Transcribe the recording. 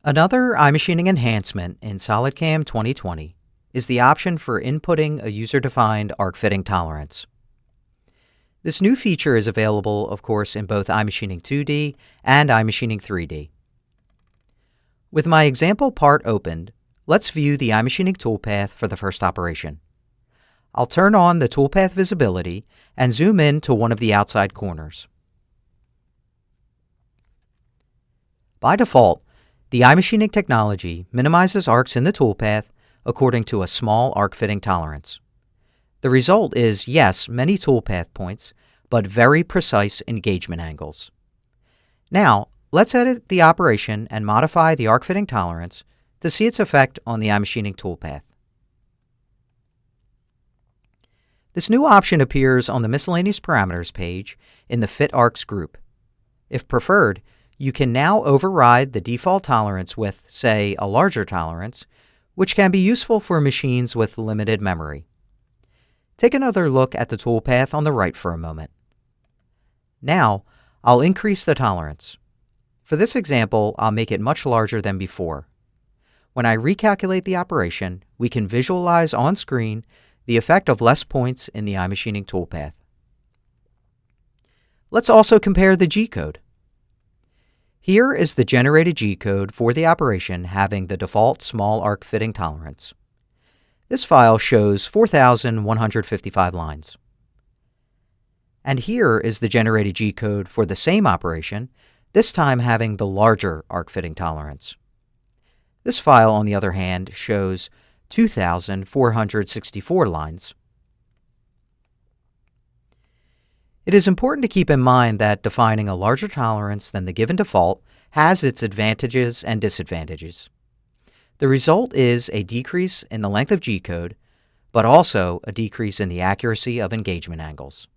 Another iMachining enhancement in SolidCAM 2020 is the option for inputting a user-defined arc fitting tolerance. This new feature is available, of course, in both iMachining 2D and iMachining 3D. With my example part opened, let's view the iMachining toolpath for the first operation. I'll turn on the toolpath visibility and zoom in to one of the outside corners. By default, the iMachining technology minimizes arcs in the toolpath according to a small arc fitting tolerance. The result is, yes, many toolpath points, but very precise engagement angles. Now, let's edit the operation and modify the arc fitting tolerance to see its effect on the iMachining toolpath. This new option appears on the Miscellaneous Parameters page in the Fit Arcs group. If preferred, you can now override the default tolerance with, say, a larger tolerance, which can be useful for machines with limited memory. Take another look at the toolpath on the right for a moment. Now, I'll increase the tolerance. For this example, I'll make it much larger than before. When I recalculate the operation, we can visualize on screen the effect of less points in the iMachining toolpath. Let's also compare the G-code. Here is the generated G-code for the operation having the default small arc fitting tolerance. This file shows 4,155 lines. And here is the generated G-code for the same operation, this time having the larger arc fitting tolerance. This file, on the other hand, shows 2,464 lines. It is important to keep in mind that defining a larger tolerance than the given default has its advantages and disadvantages. The result is a decrease in the length of G-code, but also a decrease in the accuracy of engagement angles.